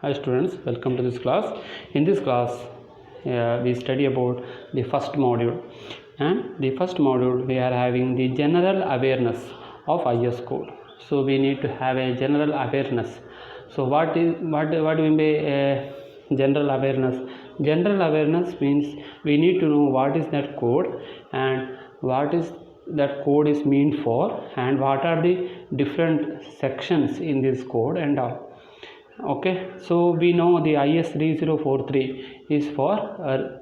Hi students, welcome to this class. In this class, we study about the first module, and the first module we are having the general awareness of IS code. So we need to have a general awareness. So what do we mean by general awareness? General awareness means we need to know what is that code and what is that code is meant for, and what are the different sections in this code and all. Okay, so we know the IS3043 is for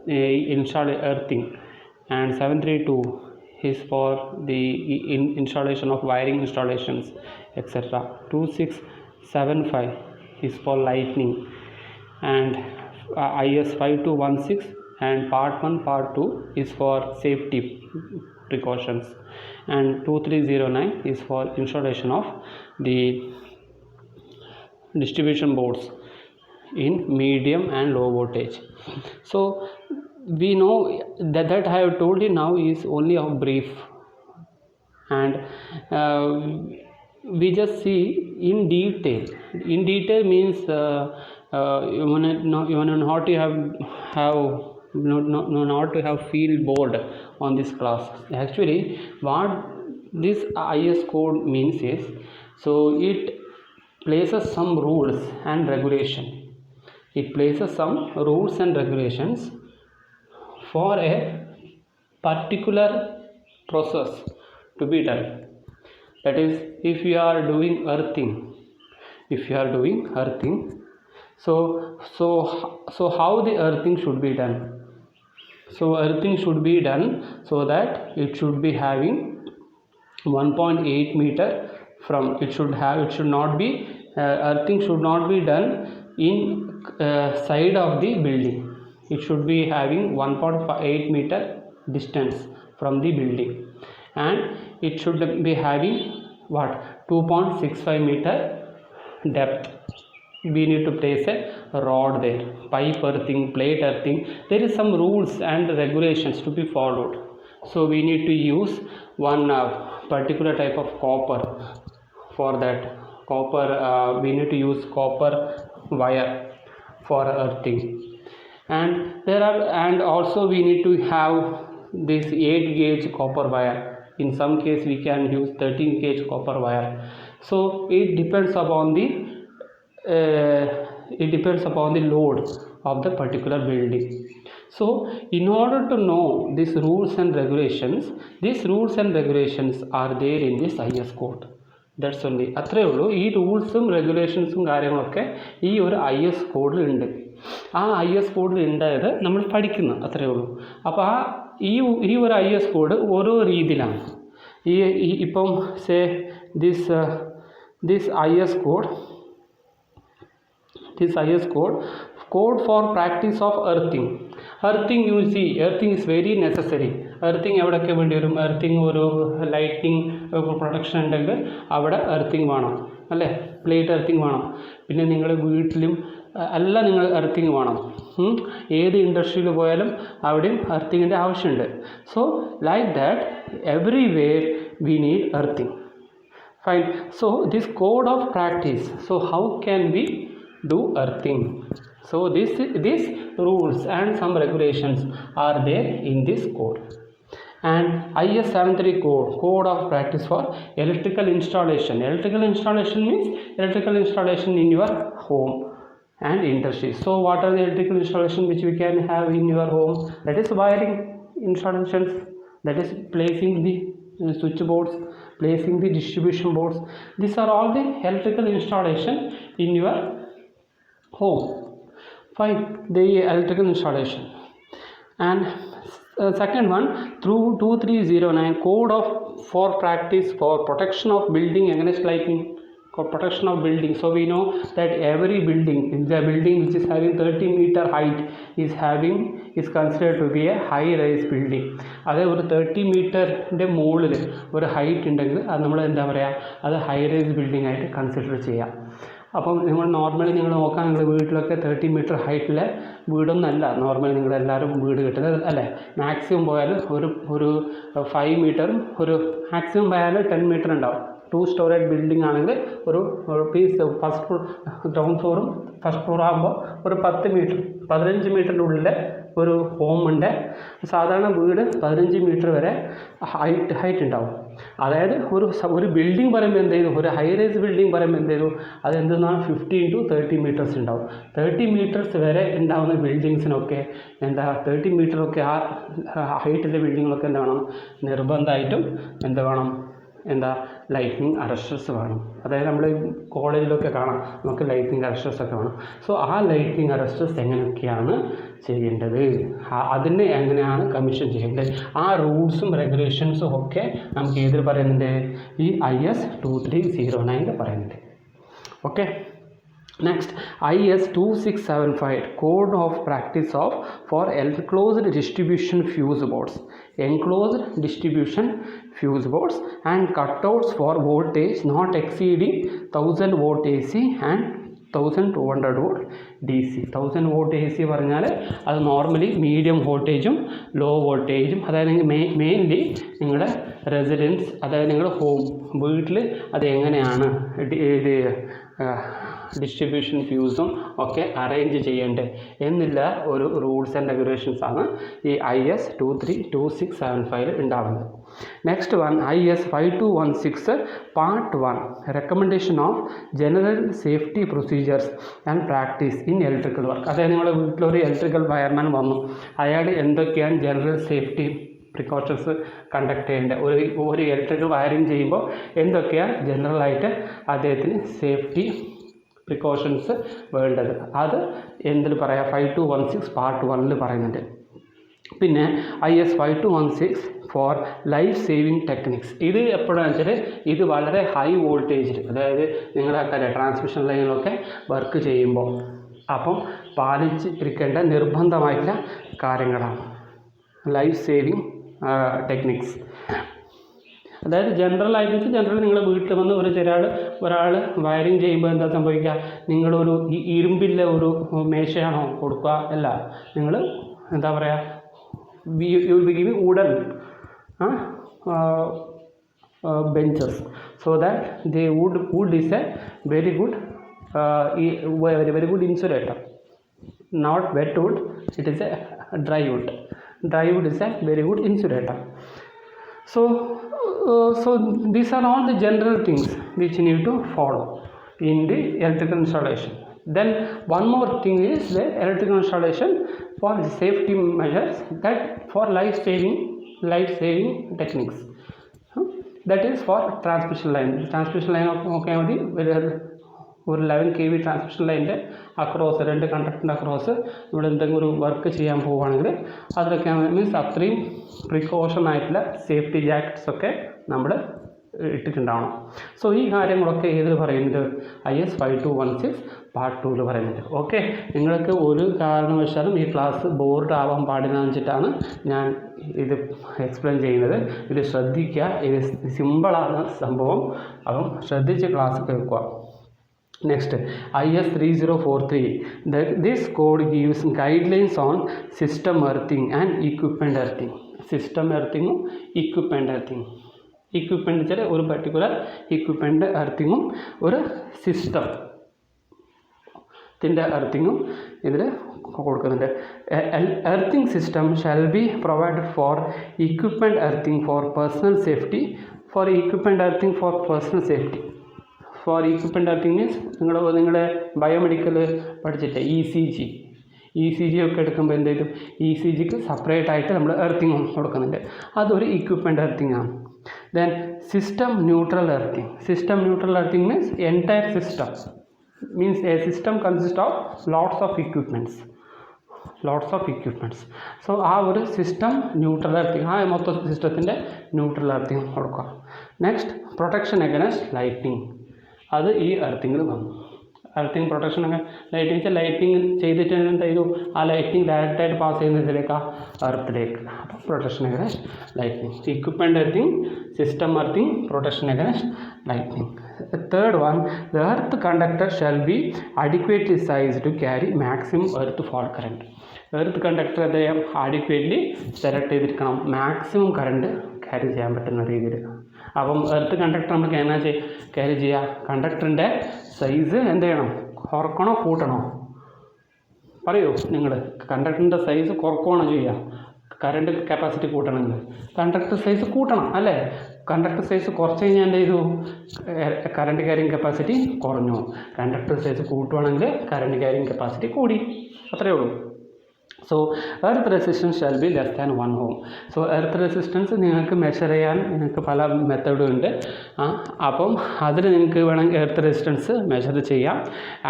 earthing, and 732 is for the installation of wiring installations, etc. 2675 is for lightning, and IS5216 and part 1 part 2 is for safety precautions, and 2309 is for installation of the distribution boards in medium and low voltage. So we know that I have told you now is only a brief, and we just see in detail. In detail means you want not to have feel bored on this class. Actually, what this IS code means is, so it places some rules and regulation. It places some rules and regulations for a particular process to be done. That is, if you are doing earthing, so how the earthing should be done? So earthing should be done so that it should be having 1.8 meter from it should not be earthing should not be done in side of the building. It should be having 1.8 meter distance from the building, and it should be having 2.65 meter depth. We need to place a rod there, pipe earthing, plate earthing. There is some rules and regulations to be followed. So we need to use one particular type of copper. For that copper, we need to use copper wire for earthing, and also we need to have this 8 gauge copper wire. In some case we can use 13 gauge copper wire. So it depends upon the load of the particular building. So in order to know these rules and regulations are there in this IS code. That's only. അത്രയേ ഉള്ളൂ. ഈ റൂൾസും റെഗുലേഷൻസും കാര്യങ്ങളൊക്കെ ഈ ഒരു IS കോഡിൽ ഉണ്ട്. ആ IS കോഡിൽ ഉണ്ടായത് നമ്മൾ പഠിക്കുന്നു, അത്രയേ ഉള്ളൂ. അപ്പോൾ ഈ ഒരു IS കോഡ് ഓരോ രീതിയിലാണ്. ഇപ്പം say this IS code for practice of earthing. You see, earthing is very necessary. Earthing എവിടെയൊക്കെ വേണ്ടി വരും? earthing ഒരു ലൈറ്റിംഗ് പ്രൊഡക്ഷൻ ഉണ്ടെങ്കിൽ അവിടെ earthing വേണം, അല്ലേ? പ്ലേറ്റ് earthing വേണം. പിന്നെ നിങ്ങളുടെ വീട്ടിലും എല്ലാം നിങ്ങൾ earthing വേണം. ഏത് ഇൻഡസ്ട്രിയിൽ പോയാലും അവിടെയും earthingൻ്റെ ആവശ്യമുണ്ട്. So like that everywhere we need earthing. Fine. So this code of practice. So how can we do earthing? So these rules and some regulations are there in this code. And IS73 code of practice for electrical installation. Electrical installation means electrical installation in your home and industry. So what are the electrical installation which we can have in your home? That is wiring installations, that is placing the switch boards, placing the distribution boards. These are all the electrical installation in your home. Fine, the electrical installation. And second one, through 2309 code for practice for protection of building against lightning. Protection of building. So we know that every building, the building which is having 30 meter height is considered to be a high rise building. അതേ ഒരു 30 മീറ്ററിൻ്റെ മുകളിൽ ഒരു height ഉണ്ടെങ്കിൽ അത് നമ്മൾ എന്താ പറയുക, അത് ഹൈ റൈസ് ബിൽഡിംഗ് ആയിട്ട് കൺസിഡർ ചെയ്യാം. അപ്പം നിങ്ങൾ നോർമലി നിങ്ങൾ നോക്കാൻ നിങ്ങളുടെ വീട്ടിലൊക്കെ 30 മീറ്റർ ഹൈറ്റിലെ വീടൊന്നല്ല നോർമലി നിങ്ങളെല്ലാവരും വീട് കിട്ടുന്നത്, അല്ലേ? മാക്സിമം പോയാൽ ഒരു 5 മീറ്ററും ഒരു മാക്സിമം പോയാൽ 10 മീറ്റർ ഉണ്ടാവും. 2-storied ബിൽഡിംഗ് ആണെങ്കിൽ ഒരു പീസ് ഫസ്റ്റ് ഫ്ലോർ ഗ്രൗണ്ട് ഫ്ലോറും ഫസ്റ്റ് ഫ്ലോർ ആകുമ്പോൾ ഒരു 15 മീറ്ററിൻ്റെ ഉള്ളിൽ ഒരു ഹോമുണ്ട്. സാധാരണ വീട് 15 മീറ്റർ വരെ ഹൈറ്റ് ഉണ്ടാവും. അതായത് ഒരു ബിൽഡിംഗ് പറയുമ്പോൾ എന്ത് ചെയ്തു, ഒരു ഹൈ റൈസ് ബിൽഡിംഗ് പറയുമ്പോൾ എന്ത് ചെയ്തു, അത് എന്തെന്നാണ് 15 to 30 മീറ്റേഴ്സ് ഉണ്ടാവും. 30 മീറ്റേഴ്സ് വരെ ഉണ്ടാകുന്ന ബിൽഡിങ്സിനൊക്കെ 30 മീറ്ററൊക്കെ ആ ഹൈറ്റിലെ ബിൽഡിങ്ങിലൊക്കെ എന്ത് വേണം, നിർബന്ധമായിട്ടും എന്ത് വേണം, ലൈറ്റിനിങ് അറസ്റ്റേഴ്സ് വേണം. അതായത് നമ്മൾ കോളേജിലൊക്കെ കാണാം, നമുക്ക് ലൈറ്റിനിങ് അറസ്റ്റേഴ്സ് ഒക്കെ വേണം. സോ ആ ലൈറ്റിനിങ് അറസ്റ്റേഴ്സ് എങ്ങനെയൊക്കെയാണ് ചെയ്യേണ്ടത്, അതിനെ എങ്ങനെയാണ് കമ്മീഷൻ ചെയ്യേണ്ടത്, ആ റൂൾസും റെഗുലേഷൻസും ഒക്കെ നമുക്ക് ഏതിൽ പറയുന്നുണ്ട്, ഈ IS 2309 പറയുന്നുണ്ട്. Okay, next IS 2675 Code of Practice for Enclosed Distribution Fuse Boards. Enclosed distribution fuse boards and cutouts for voltage not exceeding 1000 volt AC and 1200 volt DC. 1000 volt AC പറഞ്ഞാൽ അത് നോർമലി മീഡിയം വോൾട്ടേജും law വോൾട്ടേജും, അതായത് mainly നിങ്ങളുടെ residence, അതായത് നിങ്ങളുടെ home വീട്ടിൽ അത് എങ്ങനെയാണ് ഡിസ്ട്രിബ്യൂഷൻ ഫ്യൂസും ഒക്കെ അറേഞ്ച് ചെയ്യേണ്ടത് എന്നുള്ള ഒരു റൂൾസ് ആൻഡ് റെഗുലേഷൻസ് ആണ് ഈ IS 2675 ഉണ്ടാവുന്നത്. Next one IS 5216 Part 1 Recommendation of General Safety Procedures and Practice in Electrical Work. അതായത് നിങ്ങളുടെ വീട്ടിലൊരു ഇലക്ട്രിക്കൽ വയർമാൻ വന്നു, അയാൾ എന്തൊക്കെയാണ് ജനറൽ സേഫ്റ്റി പ്രിക്കോഷൻസ് കണ്ടക്ട് ചെയ്യേണ്ടത്, ഒരു ഇലക്ട്രിക്കൽ വയറിങ് ചെയ്യുമ്പോൾ എന്തൊക്കെയാണ് ജനറലായിട്ട് അദ്ദേഹത്തിന് സേഫ്റ്റി പ്രിക്കോഷൻസ് വേണ്ടത്, അത് എന്തിൽ പറയാം, 5216 Part 1 പറയുന്നുണ്ട്. പിന്നെ IS 5216 four life saving techniques. ഇത് എപ്പോഴാണെന്ന് വെച്ചാൽ ഇത് വളരെ ഹൈ വോൾട്ടേജിൽ, അതായത് നിങ്ങളെ ട്രാൻസ്മിഷൻ ലൈനിലൊക്കെ വർക്ക് ചെയ്യുമ്പോൾ അപ്പം പാലിച്ചിരിക്കേണ്ട നിർബന്ധമായിട്ടുള്ള കാര്യങ്ങളാണ് ലൈഫ് സേവിങ് ടെക്നിക്സ്. അതായത് ജനറൽ നിങ്ങളുടെ വീട്ടിൽ വന്ന് ഒരാൾ വയറിങ് ചെയ്യുമ്പോൾ എന്താ സംഭവിക്കുക, നിങ്ങളൊരു ഇരുമ്പിലെ ഒരു മേശയാണോ കൊടുക്കുക, അല്ല, നിങ്ങൾ എന്താ പറയുക, you will give wooden benches so that the wood is a very good insulator, not wet wood, it is a dry wood is a very good insulator. So these are all the general things which you need to follow in the electrical installation. Then one more thing is the electrical installation for the safety measures, that for life saving techniques, that is for transmission line നോക്കിയാൽ മതി. ഒരു 11 kV transmission ലൈനിൻ്റെ across, 2 കണ്ടക്ടറിൻ്റെ across ഇവിടെ എന്തെങ്കിലും ഒരു work ചെയ്യാൻ പോവുകയാണെങ്കിൽ അതിലൊക്കെ മീൻസ് അത്രയും പ്രിക്കോഷൻ ആയിട്ടുള്ള സേഫ്റ്റി ജാക്കറ്റ്സ് ഒക്കെ നമ്മൾ ഇട്ടിട്ടുണ്ടാവണം. സോ ഈ കാര്യങ്ങളൊക്കെ ഏതിൽ പറയുന്നുണ്ട്, IS 5216 Part 2 പറയുന്നുണ്ട്. ഓക്കെ, നിങ്ങൾക്ക് ഒരു കാരണവശാലും ഈ ക്ലാസ് ബോർഡ് ആവാൻ പാടില്ല വെച്ചിട്ടാണ് ഞാൻ ഇത് എക്സ്പ്ലെയിൻ ചെയ്യുന്നത്. ഇത് ശ്രദ്ധിക്കുക, ഇത് സിമ്പിളാണ് സംഭവം, അപ്പം ശ്രദ്ധിച്ച് ക്ലാസ് കേൾക്കുക. Next, IS 3043. This code gives guidelines on system earthing and equipment earthing. System earthing, equipment earthing. Equipment വെച്ചാൽ ഒരു പർട്ടിക്കുലർ equipment earthingും ഒരു സിസ്റ്റത്തിൻ്റെ earthingും ഇതിൽ കൊടുക്കുന്നുണ്ട്. Earthing system shall be provided for equipment earthing for personal safety. For equipment earthing for personal safety. For equipment earthing means നിങ്ങളുടെ biomedical പഠിച്ചിട്ട് E C G ഒക്കെ എടുക്കുമ്പോൾ എന്ത് ചെയ്തു, ECGക്ക് സെപ്പറേറ്റ് ആയിട്ട് നമ്മൾ എർത്തിങ് കൊടുക്കുന്നുണ്ട്, അതൊരു ഇക്വിപ്മെൻ്റ് എർത്തിങ് ആണ്. Then system neutral earthing means entire system, means A system consist of lots of equipments. So ആ ഒരു സിസ്റ്റം ന്യൂട്രൽ എർത്തിങ്, ആ മൊത്തം സിസ്റ്റത്തിൻ്റെ ന്യൂട്രൽ എർത്തിങ് കൊടുക്കുക. നെക്സ്റ്റ്, പ്രൊട്ടക്ഷൻ അഗൈൻസ്റ്റ് ലൈറ്റിംഗ്, അത് ഈ എർത്തിങ്ങിൽ വന്നു. എർത്തിങ് പ്രൊട്ടക്ഷൻ ഒക്കെ ലൈറ്റിംഗ് വെച്ചാൽ ലൈറ്റിംഗ് ചെയ്തിട്ട് എന്ത് ചെയ്തു, ആ ലൈറ്റിംഗ് ഡയറക്റ്റായിട്ട് പാസ് ചെയ്യുന്നതിലേക്ക് എർത്തിലേക്ക്. അപ്പോൾ protection against lighting, equipment earthing, system earthing, protection against lighting. Third one, the earth conductor shall be adequately sized to carry maximum earth fault current. Earth conductor അദ്ദേഹം ആഡിക്വേറ്റ്ലി സെലക്ട് ചെയ്തിരിക്കണം, maximum current carry ചെയ്യാൻ പറ്റുന്ന രീതിയിൽ. അപ്പം earth conductor നമുക്ക് എങ്ങനെ carry ചെയ്യുക? കണ്ടക്ടറിൻ്റെ size എന്ത് ചെയ്യണം? കുറക്കണോ കൂട്ടണോ? പറയൂ നിങ്ങൾ. കണ്ടക്ടറിൻ്റെ സൈസ് കുറക്കുകയാണോ ചെയ്യുക? കറണ്ട് കപ്പാസിറ്റി കൂട്ടണമെങ്കിൽ കണ്ടക്ടർ സൈസ് കൂട്ടണം അല്ലേ? കണ്ടക്ടർ സൈസ് കുറച്ച് കഴിഞ്ഞാൽ എന്ത് ചെയ്തു? കറണ്ട് ക്യാരിങ് കപ്പാസിറ്റി കുറഞ്ഞു. കണ്ടക്ടർ സൈസ് കൂട്ടുവാണെങ്കിൽ കറണ്ട് ക്യാരിങ് കപ്പാസിറ്റി കൂടി. അത്രയേ ഉള്ളൂ. So earth resistance shall be less than 1 ohm. So earth resistance നിങ്ങൾക്ക് മെഷർ ചെയ്യാൻ നിങ്ങൾക്ക് പല മെത്തേഡും ഉണ്ട്. അപ്പം അതിൽ നിങ്ങൾക്ക് വേണമെങ്കിൽ എർത്ത് റെസിസ്റ്റൻസ് മെഷർ ചെയ്യാം.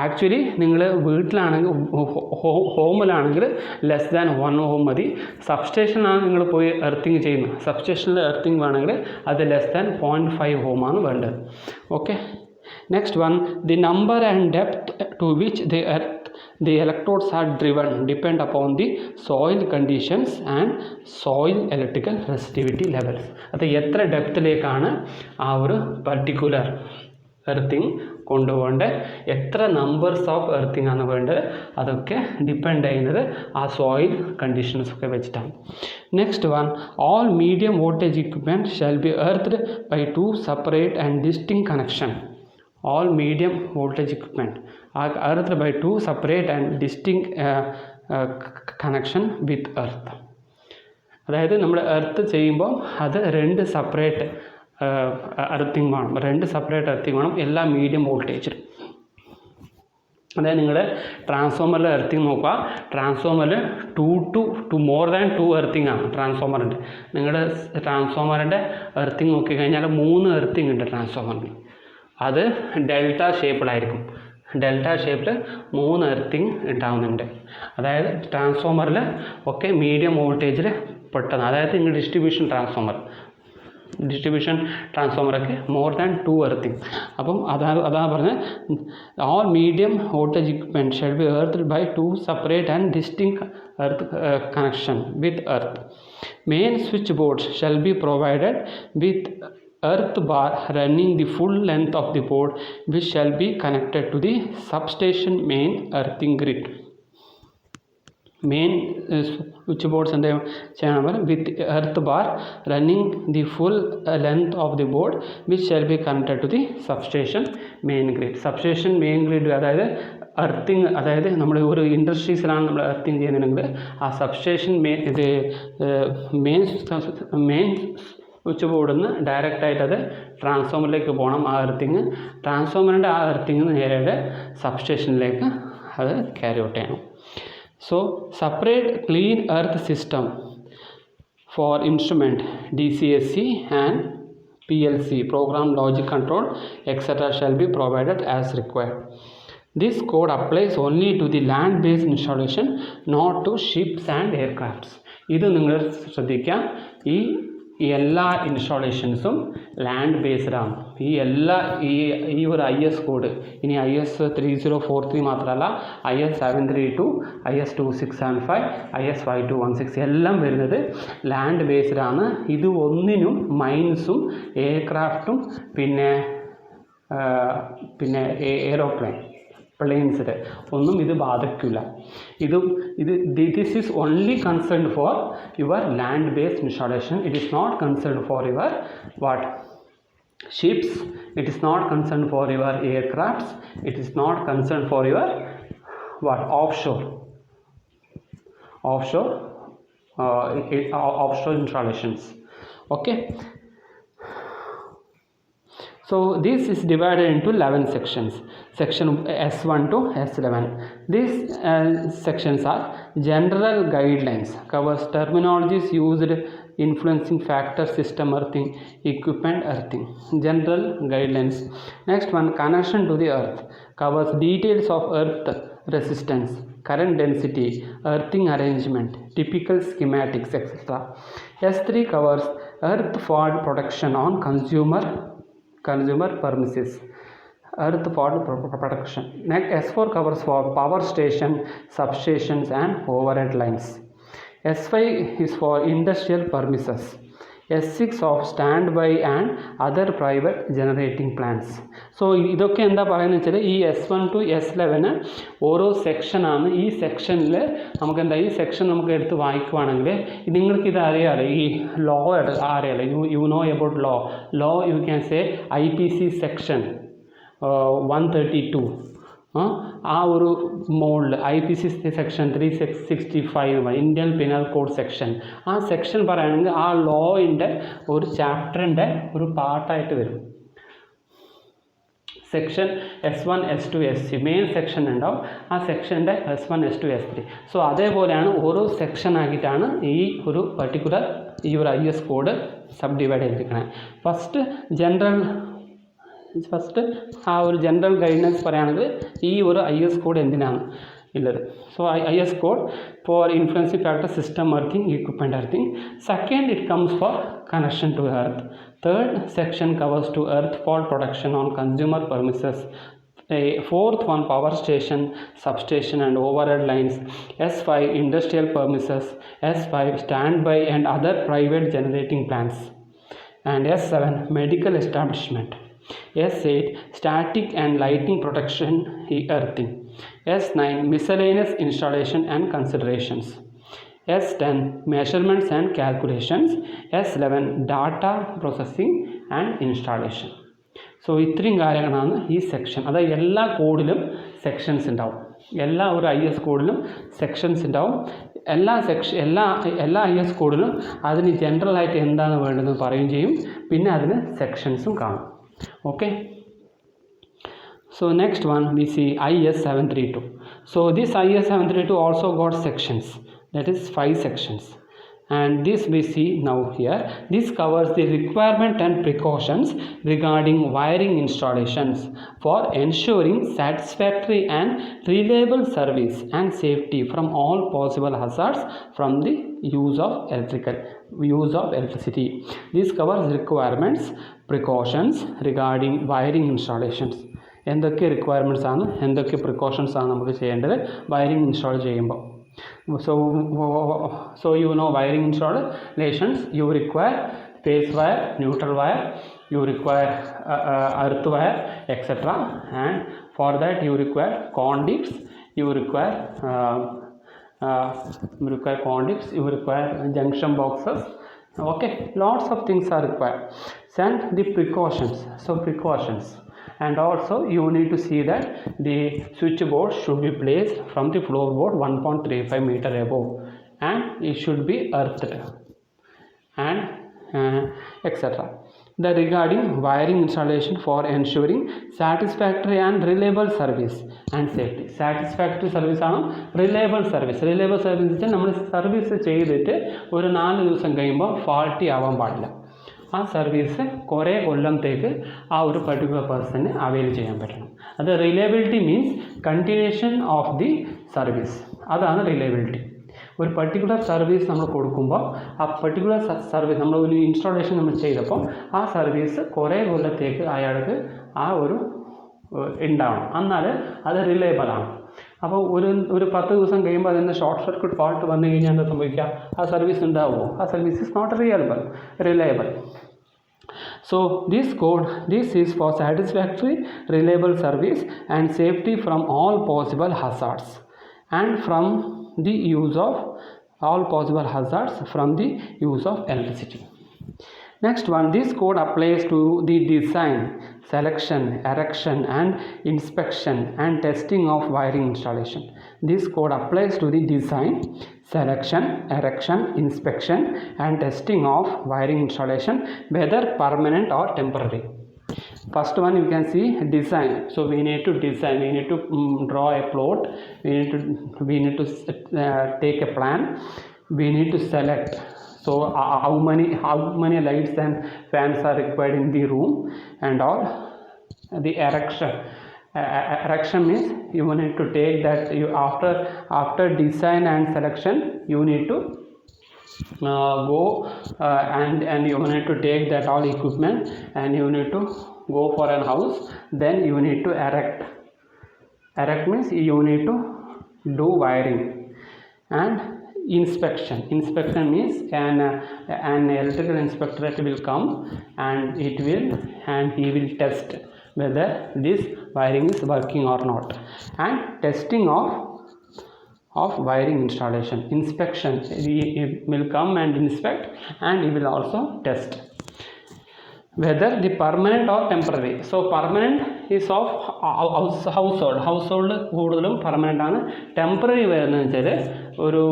ആക്ച്വലി നിങ്ങൾ വീട്ടിലാണെങ്കിൽ ഹോമിലാണെങ്കിൽ ലെസ് ദാൻ 1 ohm മതി. സബ്സ്റ്റേഷനാണ് നിങ്ങൾ പോയി എർത്തിങ് ചെയ്യുന്നത്. സബ്സ്റ്റേഷനിൽ എർത്തിങ് വേണമെങ്കിൽ അത് ലെസ് ദാൻ 0.5 ohm ആണ് വേണ്ടത്. Okay. Next one, the number and depth to which the electrodes are driven depend upon the soil conditions and soil electrical resistivity levels. അത് എത്ര ഡെപ്തിലേക്കാണ് ആ ഒരു പർട്ടിക്കുലർ എർത്തിങ് കൊണ്ടുപോകേണ്ടത്, എത്ര നമ്പേഴ്സ് ഓഫ് എർത്തിങ് ആണ് വേണ്ടത്, അതൊക്കെ ഡിപ്പെൻഡ് ചെയ്യുന്നത് ആ സോയിൽ കണ്ടീഷൻസ് ഒക്കെ വെച്ചിട്ടാണ്. Next one, all medium voltage equipment shall be earth by 2 separate and distinct connection. All medium voltage equipment are earthed by 2 separate and distinct connection with earth. അതായത് നമ്മൾ earth ചെയ്യുമ്പോൾ അത് 2 separate earthing വേണം. 2 separate earthing വേണം എല്ലാ medium വോൾട്ടേജിൽ. അതായത് നിങ്ങൾ ട്രാൻസ്ഫോമറിൽ എർത്തിങ് നോക്കുക. ട്രാൻസ്ഫോമറിൽ 2 to more than 2 എർത്തിങ് ആണ് ട്രാൻസ്ഫോമറിൻ്റെ. നിങ്ങളുടെ ട്രാൻസ്ഫോമറിൻ്റെ എർത്തിങ് നോക്കിക്കഴിഞ്ഞാൽ 3 എർത്തിങ് ഉണ്ട് ട്രാൻസ്ഫോമറിന്. അത് ഡെൽറ്റ ഷേപ്പിലായിരിക്കും. ഡെൽറ്റ ഷേപ്പിൽ 3 എർത്തിങ് ഉണ്ടാകുന്നുണ്ട്. അതായത് ട്രാൻസ്ഫോമറിൽ ഒക്കെ മീഡിയം വോൾട്ടേജിൽ പെട്ടെന്ന്, അതായത് നിങ്ങൾ ഡിസ്ട്രിബ്യൂഷൻ ട്രാൻസ്ഫോമറൊക്കെ മോർ ദാൻ 2 എർത്തിങ്. അപ്പം അതാണ് പറഞ്ഞത്, all medium voltage equipment shall be earth by 2 separate and distinct earth connection with earth. Main switch boards shall be provided with earth bar running the full length of the board, which shall be connected to the substation main earthing grid. Main switch boards and channel with earth bar running the full length of the board, which shall be connected to the substation main grid. Substation main grid അതായത് earthing, അതായത് നമ്മൾ ഒരു ഇൻഡസ്ട്രീസിലാണ് നമ്മൾ earthing ചെയ്യുന്നതെങ്കിൽ ആ substation main switch ബോർഡിൽ നിന്ന് ഡയറക്റ്റായിട്ട് അത് ട്രാൻസ്ഫോമറിലേക്ക് പോകണം. ആ എർത്തിങ് ട്രാൻസ്ഫോമറിൻ്റെ ആ എർത്തിങ് നേരെ സബ്സ്റ്റേഷനിലേക്ക് അത് ക്യാരി ഔട്ട് ചെയ്യണം. So separate clean earth system for instrument DCSC and PLC program logic control etc. shall be provided as required. This code applies only to the land based installation, not to ships and aircrafts. ഇത് നിങ്ങൾ ശ്രദ്ധിക്കുക, ഈ എല്ലാ ഇൻസ്റ്റാളേഷൻസും land ബേസ്ഡാണ്. ഈ ഒരു IS code ഇനി IS 3043 മാത്രമല്ല, IS 732, IS 2675, IS 5216 എല്ലാം വരുന്നത് ലാൻഡ് ബേസ്ഡാണ്. ഇത് ഒന്നിനും മൈൻസും എയർക്രാഫ്റ്റും പിന്നെ എയ്റോപ്ലെയിൻ പ്ലെയിൻസിൽ ഒന്നും ഇത് ബാധിക്കില്ല. This is only concerned for your land based installation. It is not concerned for your ships, it is not concerned for your aircrafts, it is not concerned for your offshore installations. Okay, so this is divided into 11 sections. Section S1 to S11. These sections are general guidelines, covers terminologies used, influencing factor, system earthing, equipment earthing. General guidelines. Next one, connection to the earth, covers details of earth resistance, current density, earthing arrangement, typical schematics etc. S3 covers earth fault protection on consumer premises, earth fault protection. Next, S4 covers for power station, substations and overhead lines. S5 is for industrial premises. S6 of standby and other private generating plans. So ഇതൊക്കെ എന്താ പറയുന്നത് വെച്ചാൽ ഈ S1 to S11 ഓരോ സെക്ഷനാണ്. ഈ സെക്ഷനിൽ നമുക്ക് എന്താ, ഈ സെക്ഷൻ നമുക്ക് എടുത്ത് വായിക്കുവാണെങ്കിൽ നിങ്ങൾക്കിത് അറിയാമല്ലോ, ഈ ലോ അറിയാമല്ലോ, you know about law you can say IPC section 132, ആ ഒരു മോഡിൽ IPC സെക്ഷൻ 365 ഇന്ത്യൻ പിനൽ കോഡ് സെക്ഷൻ, ആ സെക്ഷൻ പറയുകയാണെങ്കിൽ ആ ലോയിൻ്റെ ഒരു ചാപ്റ്ററിൻ്റെ ഒരു പാർട്ടായിട്ട് വരും. Section S1 S2 S3 main section ഉണ്ടാവും, ആ സെക്ഷൻ്റെ S1 S2 S3. സോ അതേപോലെയാണ് ഓരോ സെക്ഷനാക്കിയിട്ടാണ് ഈ ഒരു പർട്ടിക്കുലർ ഈ ഒരു IS കോഡ് സബ് ഡിവൈഡ് ചെയ്തിരിക്കുന്നത്. ഫസ്റ്റ് ആ ഒരു ജനറൽ ഗൈഡൻസ് പറയുകയാണെങ്കിൽ ഈ ഒരു IS കോഡ് എന്തിനാണ് ഉള്ളത്. So IS code for influencing factor system earthing, equipment earthing. Second, it comes for connection to earth. Third section covers to earth fault protection on consumer premises. Fourth one, power station, substation and overhead lines. S5, industrial premises. S5, standby and other private generating plants. And S7, medical establishment. S8, static and lighting protection earthing. S9, miscellaneous installation and considerations. S10, measurements and calculations. S11, data processing and installation. So ഇത്രയും കാര്യങ്ങളാണ് ഈ section. അതായത് എല്ലാ കോഡിലും sections ഉണ്ടാവും, എല്ലാ ഒരു IS കോഡിലും sections ഉണ്ടാവും. എല്ലാ IS കോഡിലും അതിന് ജനറലായിട്ട് എന്താണ് വേണ്ടതെന്ന് പറയുകയും ചെയ്യും, പിന്നെ അതിന് സെക്ഷൻസും കാണും. Okay. So next one we see IS 732. So this IS 732 also got sections, that is 5 sections, and this we see now here. This covers the requirement and precautions regarding wiring installations for ensuring satisfactory and reliable service and safety from all possible hazards from the use of electricity. This covers requirements, precautions regarding wiring installations. എന്തൊക്കെ requirements ആണ്, എന്തൊക്കെ precautions ആണ് നമുക്ക് ചെയ്യേണ്ടത് wiring install ചെയ്യുമ്പോൾ. So you know wiring installations, you require phase wire, neutral wire, you require earth wire, etc. And for that you require conduits, you require junction boxes. Okay, lots of things are required. And the precautions, and also you need to see that the switchboard should be placed from the floorboard 1.35 meter above, and it should be earthed, and etc. The regarding wiring installation for ensuring satisfactory and reliable service and safety. Satisfactory service ആണ് reliable service. Reliable service വെച്ചാൽ നമ്മൾ service ചെയ്തിട്ട് ഒരു 4 ദിവസം കഴിയുമ്പോൾ faulty ആവാൻ പാടില്ല. ആ സർവീസ് കുറേ കൊല്ലത്തേക്ക് ആ ഒരു പർട്ടിക്കുലർ പേഴ്സണിന് അവൈൽ ചെയ്യാൻ പറ്റണം. അത് reliability means continuation of the service, അതാണ് റിലയബിലിറ്റി. ഒരു പർട്ടിക്കുലർ സർവീസ് നമ്മൾ കൊടുക്കുമ്പോൾ ആ പർട്ടിക്കുലർ സർവീസ് നമ്മൾ ഒരു ഇൻസ്റ്റാളേഷൻ നമ്മൾ ചെയ്തപ്പോൾ ആ സർവീസ് കുറേ കൊല്ലത്തേക്ക് അയാൾക്ക് ആ ഒരു ഉണ്ടാവണം, എന്നാൽ അത് റിലയബിളാണ്. അപ്പോൾ ഒരു 10 ദിവസം കഴിയുമ്പോൾ അതിൻ്റെ ഷോർട്ട് സർക്യൂട്ട് ഫാൾട്ട് വന്നു കഴിഞ്ഞാൽ എന്താ സംഭവിക്കുക? ആ സർവീസ് ഉണ്ടാവുമോ? ആ service is not reliable. So this is for satisfactory, reliable service and safety from all possible hazards and from the use of electricity. Next one, this code applies to the design, selection, erection and inspection and testing of wiring installation. This code applies to the design, selection, erection, inspection and testing of wiring installation, whether permanent or temporary. First one you can see design. So we need to design, we need to draw a plot, we need to take a plan, we need to select. So how many lights and fans are required in the room, and all. The erection means you need to take that after design and selection you need to go and you need to take that all equipment and you need to go for an house, then you need to erect means you need to do wiring, and inspection. Inspection means an electrical inspector will come and he will test whether this wiring is working or not. And testing of wiring installation. Inspection, he will come and inspect, and he will also test whether the permanent or temporary. So permanent is of household കൂടുതലും permanent ആണ്. Temporary വരുന്നത് വെച്ചാൽ ഒരു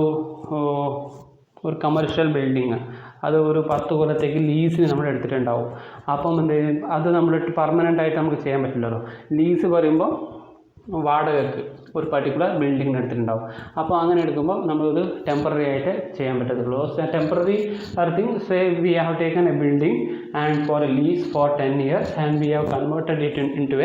commercial building, അത് ഒരു 10 കൊല്ലത്തേക്ക് ലീസിന് നമ്മൾ എടുത്തിട്ടുണ്ടാവും. അപ്പം അത് നമ്മൾ പെർമനൻ്റ് ആയിട്ട് നമുക്ക് ചെയ്യാൻ പറ്റില്ലല്ലോ. ലീസ് പറയുമ്പോൾ വാടകയ്ക്ക് ഒരു പർട്ടിക്കുലർ ബിൽഡിങ്ങിന് എടുത്തിട്ടുണ്ടാവും. അപ്പോൾ അങ്ങനെ എടുക്കുമ്പോൾ നമ്മളത് ടെമ്പററി ആയിട്ട് ചെയ്യാൻ പറ്റത്തുള്ളൂ. Temporary earthing, say we have taken a building and for a lease for 10 years and we have converted it into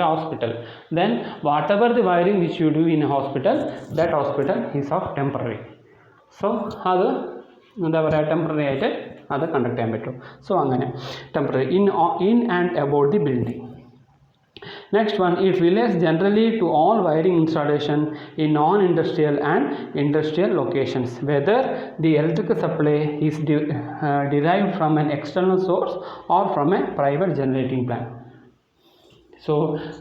a hospital. Then whatever the wiring which you do in a hospital, that hospital is of temporary. So അത് എന്താ പറയുക, temporary ആയിട്ട് അത് conduct ചെയ്യാൻ പറ്റും. So അങ്ങനെ temporary in and about the building. Next one, it relates generally to all wiring installation in non-industrial and industrial locations, whether the electrical supply is derived from an external source or from a private generating plant. So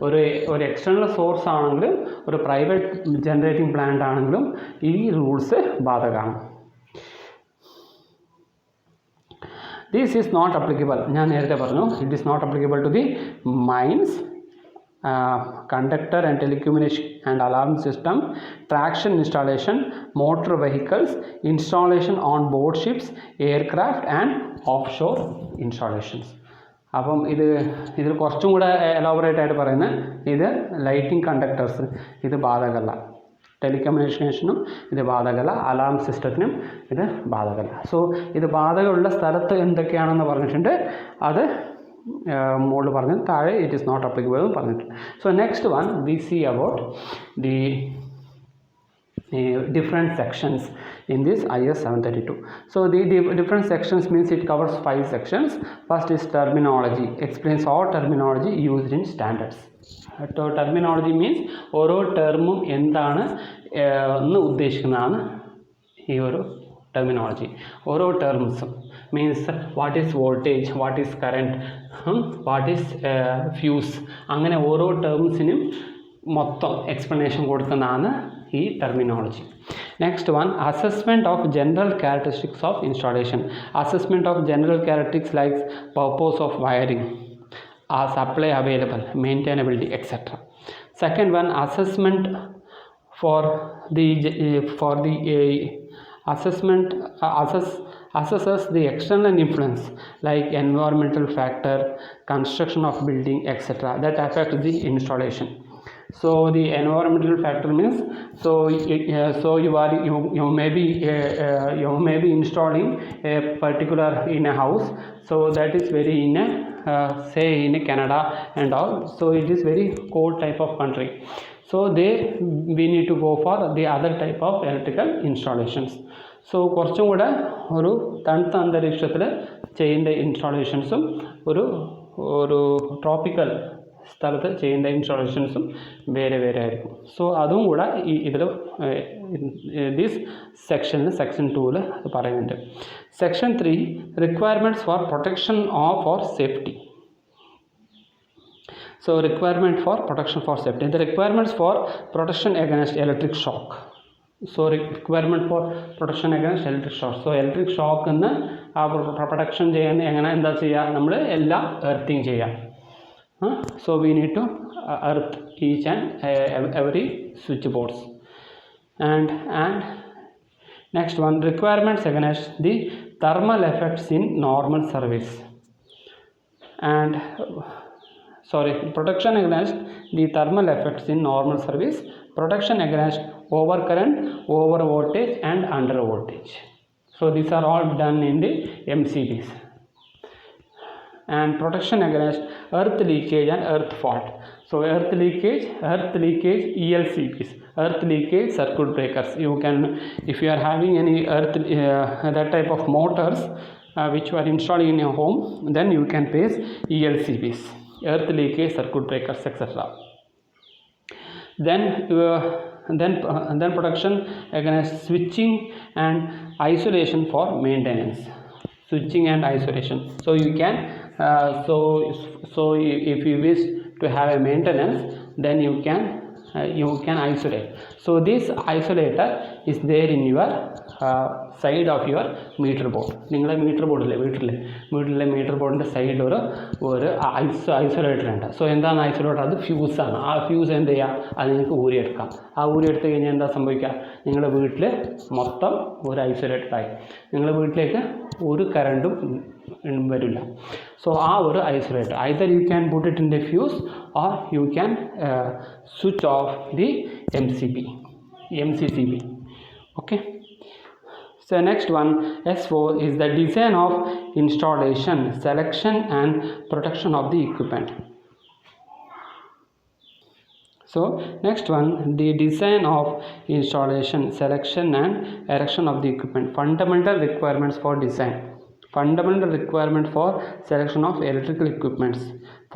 ഒരു external source ആണെങ്കിലും ഒരു private generating plant ആണെങ്കിലും ഈ rules ബാധകമാണ്. This is not applicable, ഞാൻ നേരത്തെ പറഞ്ഞു, it is not applicable to the mines, conductor and telecommunication and alarm system, traction installation, motor vehicles, installation on board ships, aircraft and offshore installations. അപ്പം ഇതിൽ കുറച്ചും കൂടെ എലാബറേറ്റ് ആയിട്ട് പറയുന്നത് ഇത് ലൈറ്റിംഗ് കണ്ടക്ടേഴ്സ് ഇത് ബാധകമല്ല, ടെലികമ്മ്യൂണിക്കേഷനും ഇത് ബാധകമല്ല, അലാം സിസ്റ്റത്തിനും ഇത് ബാധകമല്ല. സോ ഇത് ബാധകമുള്ള സ്ഥലത്ത് എന്തൊക്കെയാണെന്ന് പറഞ്ഞിട്ടുണ്ട്, അത് മുകളിൽ പറഞ്ഞു, താഴെ ഇറ്റ് ഈസ് നോട്ട് അപ്ലിക്കബിൾ എന്ന് പറഞ്ഞിട്ടുണ്ട്. So next one we see about the different sections in this IS 732. So the different sections means it covers 5 sections. First is terminology, explains all terminology used in standards. Terminology means ഓരോ ടെർമും എന്താണ് എന്ന് ഉദ്ദേശിക്കുന്നതാണ് ഈ ഒരു terminology. ഓരോ ടേംസും means what is voltage, what is current, what is fuse, അങ്ങനെ ഓരോ ടേംസിനും മൊത്തം എക്സ്പ്ലനേഷൻ കൊടുക്കുന്നതാണ് ഈ terminology. Next one, assessment of general characteristics of installation. Assessment of general characteristics like purpose of wiring, supply available, maintainability, etc. Second one, assessment assesses the external influence like environmental factor, construction of building, etc. that affect the installation. So the environmental factor means you may be installing a particular in a house, so that is very in a say in Canada and all, so it is very cold type of country, so we need to go for the other type of electrical installations. So കുറച്ചും കൂടെ ഒരു തണുത്ത അന്തരീക്ഷത്തിൽ ചെയ്യേണ്ട ഇൻസ്റ്റാളേഷൻസും ഒരു tropical സ്ഥലത്ത് ചെയ്യുന്ന ഇൻസ്റ്റാളേഷൻസും വേറെ വേറെ ആയിരിക്കും. സോ അതും കൂടെ ഇതിൽ ദിസ് സെക്ഷനിൽ സെക്ഷൻ 2 പറയുന്നുണ്ട്. Section 3, requirements for protection or safety. So requirement for protection for safety, the requirements for protection against electric shock. So requirement for protection against electric shock. So electric shock എന്ന് protection ചെയ്യാൻ എങ്ങനെ എന്താ ചെയ്യുക, നമ്മൾ എല്ലാം earthing ചെയ്യുക. So we need to earth each and every switch boards. And next one, requirements against the thermal effects in normal service. And protection against the thermal effects in normal service, protection against overcurrent, over voltage and under voltage. So these are all done in the MCBs. And protection against earth leakage and earth fault. So earth leakage ELCBs, earth leakage circuit breakers. You can, if you are having any earth that type of motors which you are installing in your home, then you can place ELCBs, earth leakage circuit breakers, etc. Then then protection against switching and isolation for maintenance. Switching and isolation. So you can if you wish to have a maintenance, then you can isolate. So this isolator is there in your side of your meter board. നിങ്ങളുടെ metre ബോർഡില്ലേ വീട്ടിലെ metre ബോർഡിൻ്റെ സൈഡിൽ ഒരു isolator ഉണ്ട്. So എന്താണ് isolator? അത് ഫ്യൂസാണ്. ആ fuse എന്ത് ചെയ്യുക? അത് നിങ്ങൾക്ക് ഊരിയെടുക്കാം. ആ ഊരിയെടുത്ത് കഴിഞ്ഞാൽ എന്താ സംഭവിക്കുക? നിങ്ങളുടെ വീട്ടിൽ മൊത്തം ഒരു ഐസൊലേറ്റഡായി. നിങ്ങളുടെ വീട്ടിലേക്ക് ഒരു കറണ്ടും വരില്ല. സോ ആ ഒരു isolator either you can put it in the fuse or you can switch off the MCCB. Okay. So next one, S4, is the design of installation, selection and protection of the equipment. So next one, the design of installation, selection and erection of the equipment. Fundamental requirements for design. Fundamental requirement for selection of electrical equipments.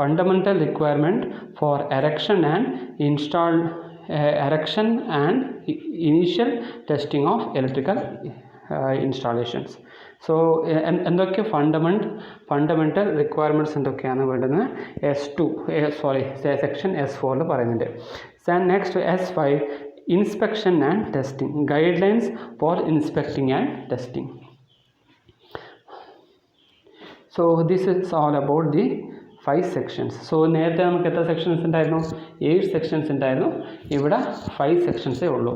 Fundamental requirement for erection and initial testing of electrical installations. So എന്തൊക്കെ fundamental requirements എന്തൊക്കെയാണ് വേണ്ടത്? Section S4 പറയുന്നുണ്ട്. Next S5, inspection and testing, guidelines for inspecting and testing. So this is all about the 5 sections. So നേരത്തെ നമുക്ക് എത്ര sections ഉണ്ടായിരുന്നു? 8 sections ഉണ്ടായിരുന്നു. ഇവിടെ 5 സെക്ഷൻസേ ഉള്ളൂ.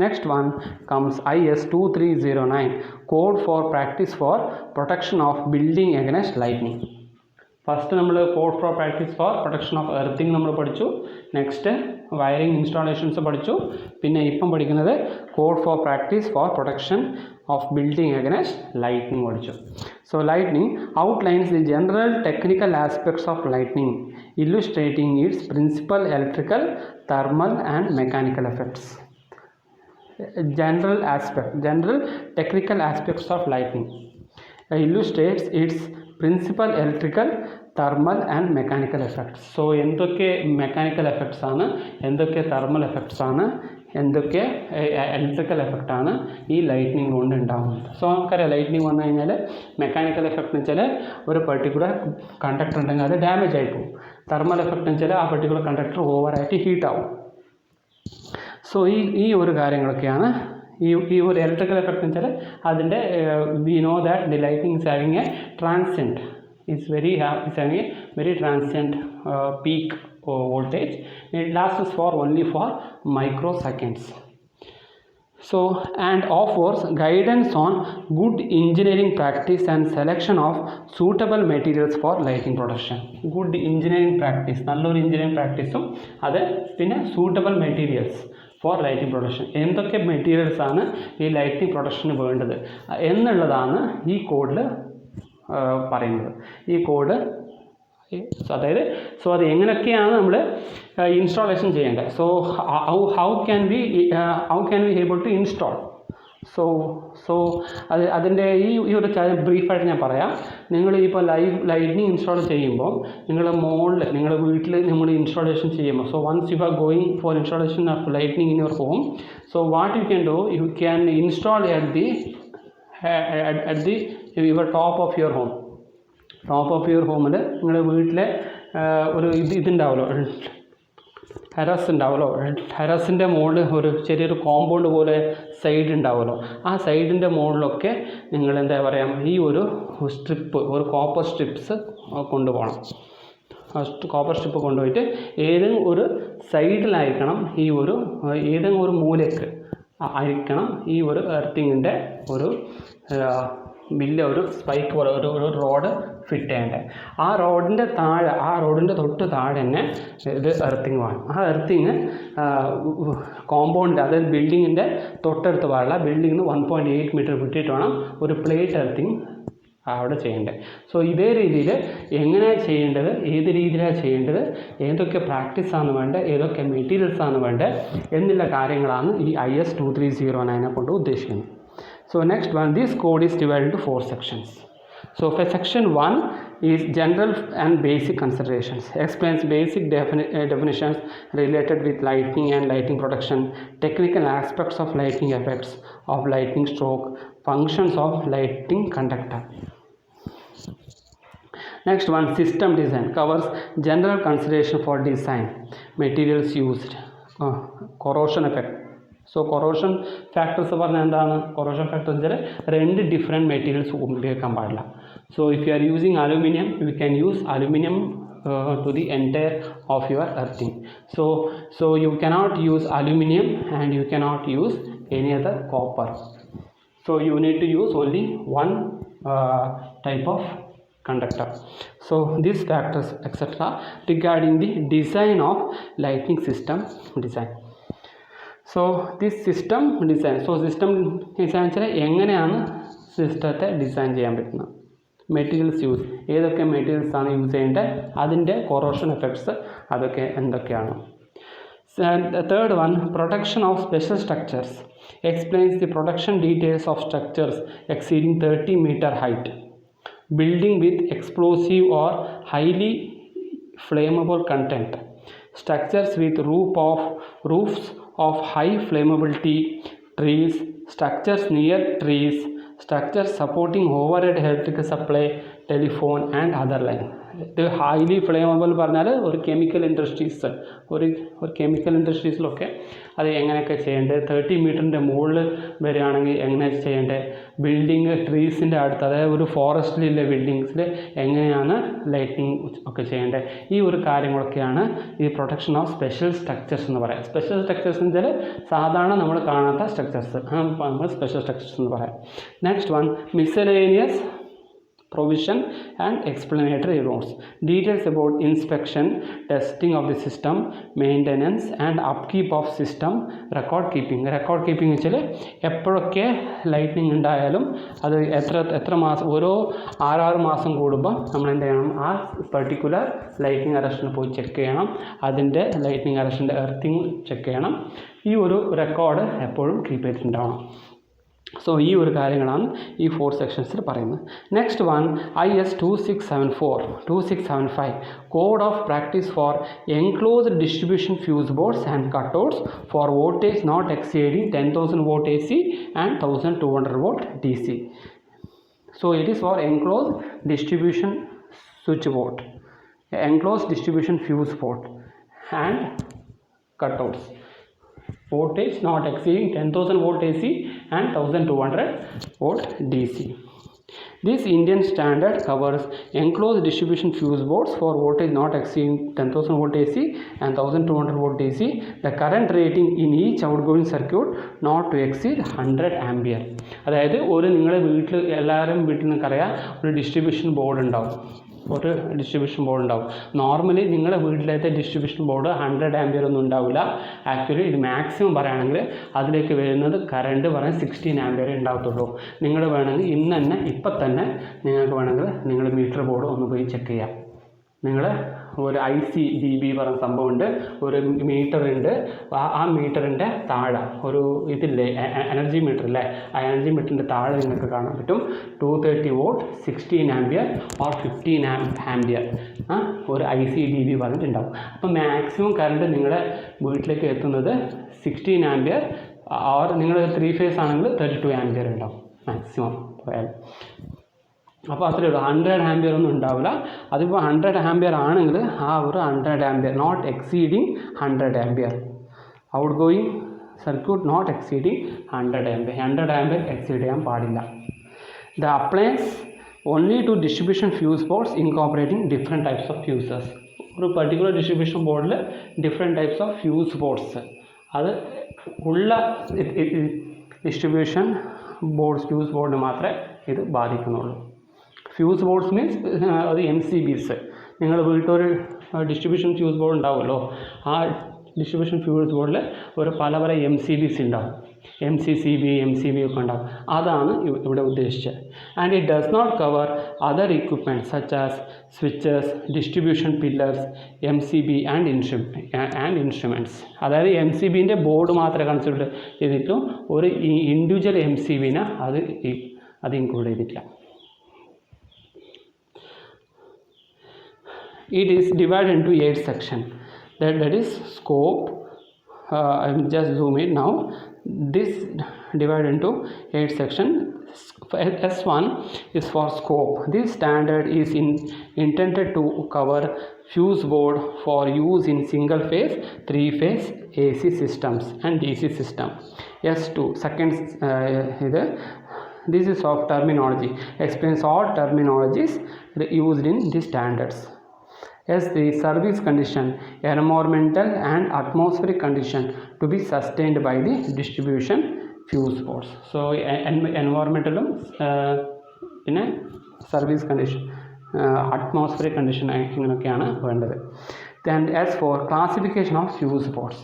Next one comes IS 2309, Code for Practice for Protection of Building Against Lightning. First നമ്മൾ code for practice for protection of earthing നമ്മൾ പഠിച്ചു. നെക്സ്റ്റ് വയറിംഗ് ഇൻസ്റ്റാളേഷൻസ് പഠിച്ചു. പിന്നെ ഇപ്പം പഠിക്കുന്നത് code for practice for protection of building against lightning പഠിച്ചു. So lightning outlines the general technical aspects of lightning, illustrating its principal electrical, thermal and mechanical effects. General technical aspects of lightning illustrates its principal electrical, thermal and mechanical effects. So എന്തൊക്കെ mechanical effects ആണ്, എന്തൊക്കെ thermal effects ആണ്, എന്തൊക്കെ electrical effect ആണ് ഈ lightning കൊണ്ട് ഉണ്ടാകുന്നത്. So നമുക്കറിയാം ലൈറ്റ്നിങ് വന്നു കഴിഞ്ഞാൽ മെക്കാനിക്കൽ എഫക്റ്റ് എന്ന് വെച്ചാൽ ഒരു പെർട്ടിക്കുലർ കണ്ടക്ടർ ഉണ്ടെങ്കിൽ അത് ഡാമേജ് ആയി പോകും. തെർമൽ എഫക്റ്റ് എന്ന് വെച്ചാൽ ആ പെർട്ടിക്കുലർ കണ്ടക്ടർ ഓവറായിട്ട് ഹീറ്റ് ആവും. സോ ഈ ഒരു കാര്യങ്ങളൊക്കെയാണ് ഈ ഒരു ഇലക്ട്രിക്കൽ എഫക്റ്റ് എന്ന് വെച്ചാൽ അതിൻ്റെ we know that the lighting is having A transient, is having a very transient peak voltage. It lasts only for microseconds. So and offers guidance on good engineering practice and selection of suitable materials for lighting protection. Good engineering practice, നല്ലൊരു engineering practiceും അത് പിന്നെ suitable materials for lighting protection. എന്തൊക്കെ materials ആണ് ഈ lighting പ്രൊട്ടക്ഷന് വേണ്ടത് എന്നുള്ളതാണ് ഈ കോഡിൽ പറയുന്നത്. ഈ കോഡ് അതായത് അത് എങ്ങനെയൊക്കെയാണ് നമ്മൾ ഇൻസ്റ്റാളേഷൻ ചെയ്യേണ്ടത്. So how can we able to install. So അതിൻ്റെ ഈ ഒരു ബ്രീഫായിട്ട് ഞാൻ പറയാം. നിങ്ങൾ ഇപ്പോൾ ലൈറ്റ്നിങ് ഇൻസ്റ്റാൾ ചെയ്യുമ്പോൾ നിങ്ങളുടെ വീട്ടിൽ നമ്മൾ ഇൻസ്റ്റാളേഷൻ ചെയ്യുമ്പോൾ, so once you are going for installation of lightning in your home, so what you can do, you can install at the your top of your home. Top of your ഹോമിൽ നിങ്ങളുടെ വീട്ടിലെ ഒരു ഇതുണ്ടാവുമല്ലോ, terrace ഉണ്ടാവുമല്ലോ, ടെറസിൻ്റെ മുകളിൽ ഒരു ചെറിയൊരു compound പോലെ സൈഡ് ഉണ്ടാവുമല്ലോ, ആ സൈഡിൻ്റെ മുകളിലൊക്കെ നിങ്ങൾ എന്താ പറയുക, ഈ ഒരു കോപ്പർ സ്ട്രിപ്സ് കൊണ്ടുപോകണം. കോപ്പർ സ്ട്രിപ്പ് കൊണ്ടുപോയിട്ട് ഏതെങ്കിലും ഒരു സൈഡിലായിരിക്കണം, ഏതെങ്കിലും ഒരു മൂലയ്ക്ക് ആയിരിക്കണം ഈ ഒരു എർത്തിങ്ങിൻ്റെ ഒരു സ്പൈക്ക് പോലെ ഒരു റോഡ് ഫിറ്റ് ചെയ്യേണ്ടത്. ആ റോഡിൻ്റെ തൊട്ട് താഴെ തന്നെ ഇത് എർത്തിങ് വേണം. ആ എർത്തിങ് കോമ്പൗണ്ട്, അതായത് ബിൽഡിങ്ങിൻ്റെ തൊട്ടടുത്ത് പാടില്ല, ബിൽഡിങ്ങിന് 1.8 മീറ്റർ വിട്ടിട്ട് വേണം ഒരു പ്ലേറ്റ് എർത്തിങ് അവിടെ ചെയ്യേണ്ടത്. സോ ഇതേ രീതിയിൽ എങ്ങനെയാണ് ചെയ്യേണ്ടത്, ഏത് രീതിയിലാണ് ചെയ്യേണ്ടത്, ഏതൊക്കെ പ്രാക്ടീസാണ് വേണ്ടത്, ഏതൊക്കെ മെറ്റീരിയൽസാണ് വേണ്ടത് എന്നുള്ള കാര്യങ്ങളാണ് ഈ IS 2309 കൊണ്ട് ഉദ്ദേശിക്കുന്നത്. So next one, this code is divided into 4 sections. So for section 1, is general and basic considerations. Explains basic definitions related with lighting and lighting production, technical aspects of lighting effects, of lighting stroke, functions of lighting conductor. Next one, system design, covers general consideration for design, materials used, corrosion effect. So corrosion factors പറഞ്ഞാൽ എന്താണ്? corrosion factors വെച്ചാൽ രണ്ട് different materials ഉപയോഗിക്കാൻ പാടില്ല. So if you are using aluminum, you can use aluminum to the entire of your earthing. So you cannot use aluminum and you cannot use any other copper. So you need to use only one type of conductor. So these factors etc. regarding the design of lighting system design. So this system design, so system design വെച്ചാൽ എങ്ങനെയാണ് സിസ്റ്റത്തെ design ചെയ്യാൻ പറ്റുന്നത്, materials use, ഏതൊക്കെ materials ആണ് use ചെയ്യേണ്ടത്, അതിൻ്റെ corrosion effects അതൊക്കെ എന്തൊക്കെയാണ്. Third one, protection of special structures, explains the protection details of structures exceeding 30 meter height, building with explosive or highly flammable content, structures with roofs of high flammability, trees, structures near trees, structures supporting overhead electrical supply, telephone and other line. ഇത് highly flammable പറഞ്ഞാൽ ഒരു chemical industries, ഒരു chemical ഇൻഡസ്ട്രീസിലൊക്കെ അത് എങ്ങനെയൊക്കെ ചെയ്യേണ്ടത്, 30 മീറ്ററിൻ്റെ മുകളിൽ വരികയാണെങ്കിൽ എങ്ങനെ ചെയ്യേണ്ടത്, ബിൽഡിങ് ട്രീസിൻ്റെ അടുത്ത്, അതായത് ഒരു ഫോറസ്റ്റിലുള്ള ബിൽഡിങ്സിൽ എങ്ങനെയാണ് ലൈറ്റിംഗ് ഒക്കെ ചെയ്യേണ്ടത്, ഈ ഒരു കാര്യങ്ങളൊക്കെയാണ് ഈ പ്രൊട്ടക്ഷൻ ഓഫ് സ്പെഷ്യൽ സ്ട്രക്ചേഴ്സ് എന്ന് പറയാം. സ്പെഷ്യൽ സ്ട്രക്ചേഴ്സ് എന്ന് വെച്ചാൽ സാധാരണ നമ്മൾ കാണാത്ത സ്ട്രക്ചേഴ്സ് നമ്മൾ സ്പെഷ്യൽ സ്ട്രക്ചേഴ്സ് എന്ന് പറയാം. Next one, miscellaneous provision and explanatory notes, details about inspection, testing of the system, maintenance and upkeep of system, record keeping വെച്ചാൽ എപ്പോഴൊക്കെ ലൈറ്റിനിങ് ഉണ്ടായാലും അത് എത്ര മാസം, ഓരോ 6 മാസം കൂടുമ്പോൾ നമ്മൾ എന്ത് ചെയ്യണം, ആ പെർട്ടിക്കുലർ ലൈറ്റിനിങ് അറസ്റ്റിന് പോയി ചെക്ക് ചെയ്യണം, അതിൻ്റെ ലൈറ്റിനിങ് അറസ്റ്റിൻ്റെ എർത്തിങ് ചെക്ക് ചെയ്യണം. ഈ ഒരു റെക്കോർഡ് എപ്പോഴും കീപ്പ് ചെയ്തിട്ടുണ്ടാവണം. സോ ഈ ഒരു കാര്യങ്ങളാണ് ഈ 4 സെക്ഷൻസിൽ പറയുന്നത്. Next one, IS 2675 code of practice for enclosed distribution fuse boards and cutouts for voltage not exceeding 10,000 volt AC and 1200 volt DC. So it is for enclosed distribution switch board, enclosed distribution fuse board and cutouts, voltage not exceeding 10,000 volt AC and 1200 volt DC. This Indian standard covers enclosed distribution fuse boards for voltage not exceeding 10,000 volt AC and 1200 volt DC. The current rating in each outgoing circuit not to exceed 100 ampere. അതായത് ഒരു നിങ്ങളുടെ വീട്ടിൽ എല്ലാവരും വീട്ടിൽ നിങ്ങൾക്കറിയാം ഒരു distribution board ഉണ്ടാവും, normally നിങ്ങളുടെ വീട്ടിലത്തെ ഡിസ്ട്രിബ്യൂഷൻ ബോർഡ് 100 ആംപിയർ ഒന്നും ഉണ്ടാവില്ല. ആക്ച്വലി ഇത് മാക്സിമം പറയുകയാണെങ്കിൽ അതിലേക്ക് വരുന്നത് കറണ്ട് പറയാൻ 16 ആംപിയർ ഉണ്ടാകത്തുള്ളൂ. നിങ്ങൾ വേണമെങ്കിൽ ഇന്ന് തന്നെ ഇപ്പം തന്നെ നിങ്ങൾക്ക് വേണമെങ്കിൽ നിങ്ങൾ മീറ്റർ ബോർഡ് ഒന്ന് പോയി ചെക്ക് ചെയ്യാം. നിങ്ങൾ ഒരു ICDB പറഞ്ഞ സംഭവമുണ്ട്, ഒരു മീറ്റർ ഉണ്ട്, ആ മീറ്ററിൻ്റെ താഴെ ഒരു ഇതില്ലേ എനർജി മീറ്റർ അല്ലേ, ആ എനർജി മീറ്ററിൻ്റെ താഴെ നിങ്ങൾക്ക് കാണാൻ പറ്റും 230 volt 16 ആംപിയർ ഓർ 15 ആംപിയർ ഒരു ICDB പറഞ്ഞിട്ടുണ്ടാവും. അപ്പോൾ മാക്സിമം കറണ്ട് നിങ്ങളുടെ വീട്ടിലേക്ക് എത്തുന്നത് 16 ആംപിയർ ഓർ നിങ്ങൾ 3 phase ആണെങ്കിൽ 32 ആംപിയർ ഉണ്ടാവും മാക്സിമം പോയാൽ. അപ്പോൾ അത്രയേ ഉള്ളൂ, 100 ആംപിയർ ഒന്നും ഉണ്ടാവില്ല. അതിപ്പോൾ 100 ആംപിയർ ആണെങ്കിൽ ആ ഒരു 100 ampere not exceeding 100 ampere, out going circuit not exceeding 100 ampere, 100 ampere exceed ചെയ്യാൻ പാടില്ല. The appliance only to distribution fuse boards incorporating different types of fuses. ഒരു പർട്ടിക്കുലർ ഡിസ്ട്രിബ്യൂഷൻ ബോർഡിൽ different types of fuse boards അത് ഉള്ള distribution boards fuse ബോർഡിന് മാത്രമേ ഇത് ബാധിക്കുന്നുള്ളൂ. ഫ്യൂസ് ബോർഡ്സ് മീൻസ് അത് MCBs. നിങ്ങൾ വീട്ടിലൊരു ഡിസ്ട്രിബ്യൂഷൻ ഫ്യൂസ് ബോർഡ് ഉണ്ടാവുമല്ലോ, ആ ഡിസ്ട്രിബ്യൂഷൻ ഫ്യൂസ് ബോർഡിൽ ഒരു പല MCBs ഉണ്ടാവും, MCCB ഒക്കെ ഉണ്ടാവും, അതാണ് ഇവിടെ ഉദ്ദേശിച്ചത്. And it does not cover other equipment such as switches, distribution pillars, MCB and instruments. അതായത് MCBൻ്റെ ബോർഡ് മാത്രമേ കൺസിഡർ ചെയ്തിട്ടും ഒരു ഇൻഡിവിജ്വൽ MCBനെ അത് ഇൻക്ലൂഡ് ചെയ്തിട്ടില്ല. It is divided into 8 sections. That is scope. I will just zoom in now. This divided into 8 sections. S1 is for scope. This standard is intended to cover fuse board for use in single phase, 3-phase AC systems and DC system. S2 second this is of terminology, explains all terminologies used in the standards. As the service condition, environmental and atmospheric condition to be sustained by the distribution fuse boards. So environmental in a service condition, atmospheric condition then as for classification of fuse boards,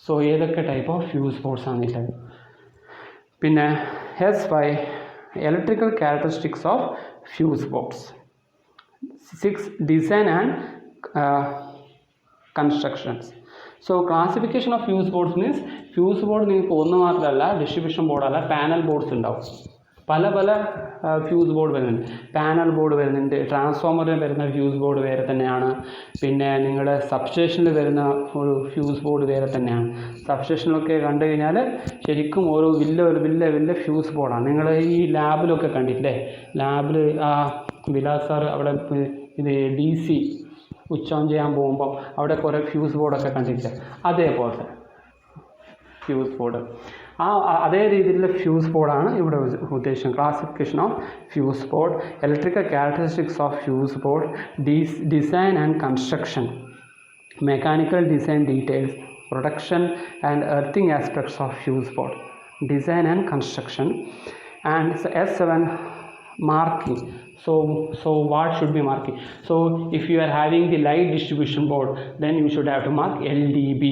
so ഏതൊക്കെ type of fuse boards ആണിത്. പിന്നെ S5 electrical characteristics of fuse boards. 6 design and constructions. So classification of fuse boards means fuse board നിങ്ങൾക്ക് ഒന്ന് മാത്രമല്ല distribution ബോർഡല്ല panel boards ഉണ്ടാവും. പല fuse board വരുന്നുണ്ട്. Panel board വരുന്നുണ്ട്, ട്രാൻസ്ഫോമറിൽ വരുന്ന ഫ്യൂസ് ബോർഡ് വേറെ തന്നെയാണ്, പിന്നെ നിങ്ങളുടെ സബ്സ്റ്റേഷനിൽ വരുന്ന ഒരു ഫ്യൂസ് ബോർഡ് വേറെ തന്നെയാണ്. സബ്സ്റ്റേഷനിലൊക്കെ കണ്ടു കഴിഞ്ഞാൽ ശരിക്കും ഓരോ വലിയ ഫ്യൂസ് ബോർഡാണ്. നിങ്ങൾ ഈ ലാബിലൊക്കെ കണ്ടിട്ടില്ലേ, ലാബിൽ വിലാസ് സാർ അവിടെ ഇത് DC സ്വിച്ച് ഓൺ ചെയ്യാൻ പോകുമ്പോൾ അവിടെ കുറേ ഫ്യൂസ് ബോർഡൊക്കെ കണ്ടിട്ടില്ലേ, അതേപോലത്തെ ഫ്യൂസ് ബോർഡ്, അതേ രീതിയിലുള്ള ഫ്യൂസ് ബോർഡാണ് ഇവിടെ ഉദ്ദേശിക്കുന്നത്. Classification of fuse board, electrical characteristics of fuse board, design and construction, mechanical design details, production and earthing aspects of fuse board, design and construction. And S7 marking. So what should be marking? So if you are having the light distribution board, then you should have to mark LDB.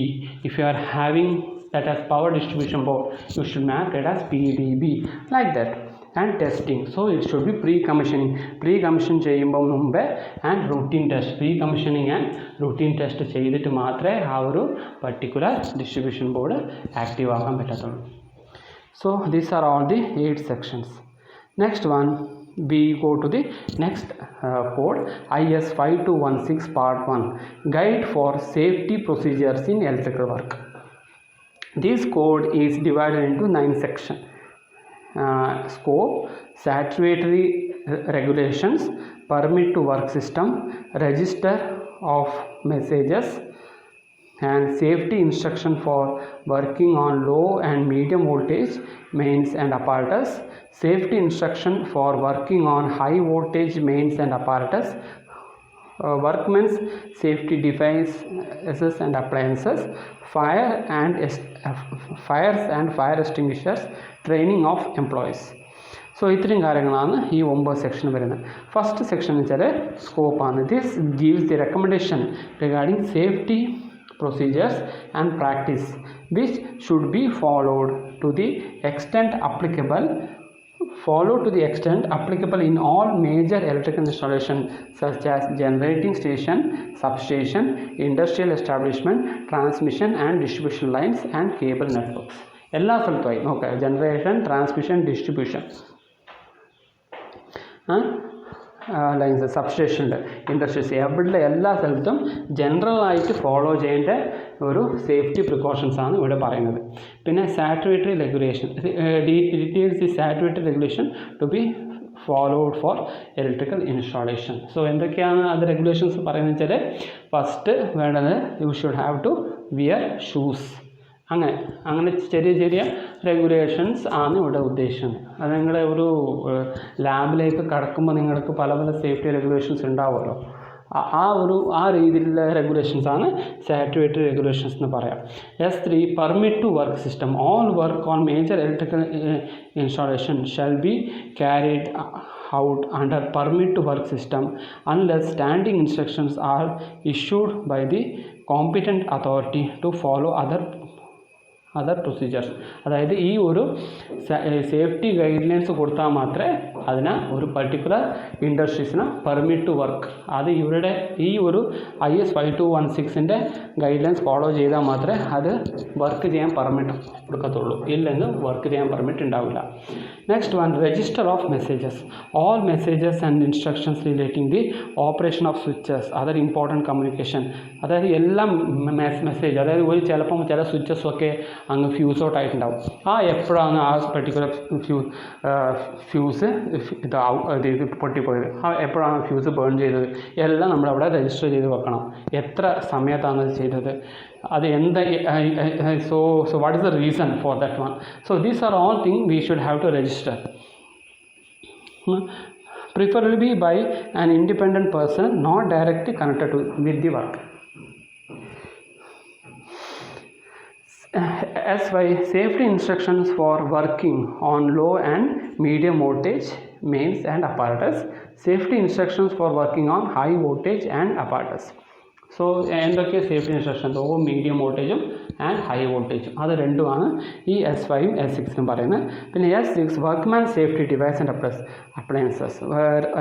If you are having that as power distribution board, you should mark it as PDB, like that. And testing, so it should be pre-commission ചെയ്യുമ്പോൾ മുമ്പേ and routine test, pre-commissioning and routine test ചെയ്തിട്ട് മാത്രമേ ആ ഒരു particular distribution board active ആക്കാൻ പറ്റത്തുള്ളൂ. So these are all the 8 sections. Next one, we go to the next code, IS 5216 part 1, guide for safety procedures in electrical work. This code is divided into 9 sections. Scope, statutory regulations, permit to work system, register of messages, and safety instruction for working on low and medium voltage mains and apparatus, safety instruction for working on high voltage mains and apparatus, workmen's safety devices and appliances, fires and fire extinguishers, training of employees. So ഇത്രയും കാര്യങ്ങളാണ് ഈ 9 section വരുന്നത്. First section എന്ന് വെച്ചാൽ സ്കോപ്പാണ്. This gives the recommendation regarding safety procedures and practice which should be followed to the extent applicable in all major electrical installation such as generating station, substation, industrial establishment, transmission and distribution lines and cable networks. എല്ലാ സ്ഥലത്തുമായി നോക്കുക, generation, transmission, distribution lines, സബ്സ്റ്റേഷനിൽ, industries, എവിടെ എല്ലാ സ്ഥലത്തും ജനറലായിട്ട് follow ചെയ്യേണ്ട ഒരു safety പ്രിക്കോഷൻസാണ് ഇവിടെ പറയുന്നത്. പിന്നെ statutory regulation, details the statutory regulation to be followed for electrical installation. So എന്തൊക്കെയാണ് അത് റെഗുലേഷൻസ് പറയുന്നത് വെച്ചാൽ, ഫസ്റ്റ് വേണ്ടത് you should have to wear shoes. അങ്ങനെ ചെറിയ റെഗുലേഷൻസ് ആണ് ഇവിടെ ഉദ്ദേശിക്കുന്നത്. അത് നിങ്ങൾ ഒരു ലാബിലേക്ക് കടക്കുമ്പോൾ നിങ്ങൾക്ക് പല സേഫ്റ്റി റെഗുലേഷൻസ് ഉണ്ടാവുമല്ലോ, ആ രീതിയിലുള്ള റെഗുലേഷൻസാണ് സാറ്റുറേറ്ററി റെഗുലേഷൻസ് എന്ന് പറയാം. S3 permit to work system, all work on major electrical installation shall be carried out under permit to work system unless standing instructions are issued by the competent authority to follow other other procedures. അതായത് ഈ ഒരു safety guide lines കൊടുത്താൽ മാത്രമേ അതിന് ഒരു particular ഇൻഡസ്ട്രീസിന് permit to work. അത് ഇവരുടെ ഈ ഒരു IS 5216 ഗൈഡ് ലൈൻസ് ഫോളോ ചെയ്താൽ മാത്രമേ അത് വർക്ക് ചെയ്യാൻ പെർമിറ്റ് കൊടുക്കത്തുള്ളൂ, ഇല്ലെങ്കിൽ വർക്ക് ചെയ്യാൻ പെർമിറ്റ് ഉണ്ടാവില്ല. Next one, register of messages. All messages and instructions relating the operation of switches other important communication. അതായത് എല്ലാം മെസ്സേജ്, അതായത് ഒരു ചിലപ്പം ചില സ്വിച്ചസൊക്കെ അങ്ങ് ഫ്യൂസ് ഔട്ട് ആയിട്ടുണ്ടാവും. എപ്പോഴാണ് ആ പർട്ടിക്കുലർ ഫ്യൂസ് ഇത് പൊട്ടിപ്പോയത്, എപ്പോഴാണ് ഫ്യൂസ് ബേൺ ചെയ്തത്, എല്ലാം നമ്മളവിടെ രജിസ്റ്റർ ചെയ്ത് വെക്കണം. എത്ര സമയത്താണ് അത് ചെയ്തത്, അത് എന്താ, so what is the reason for that one. So these are all thing we should have to register, preferably by an independent person not directly connected with the work. SY, safety instructions for working on low and medium voltage mains and apparatus. Safety instructions for working on high voltage and apparatus. So എന്തൊക്കെ safety instruction, low medium വോൾട്ടേജും and high വോൾട്ടേജും, അത് രണ്ടുമാണ് ഈ S5ഉം S6ഉം പറയുന്നത്. പിന്നെ S6, workman safety device and appliances,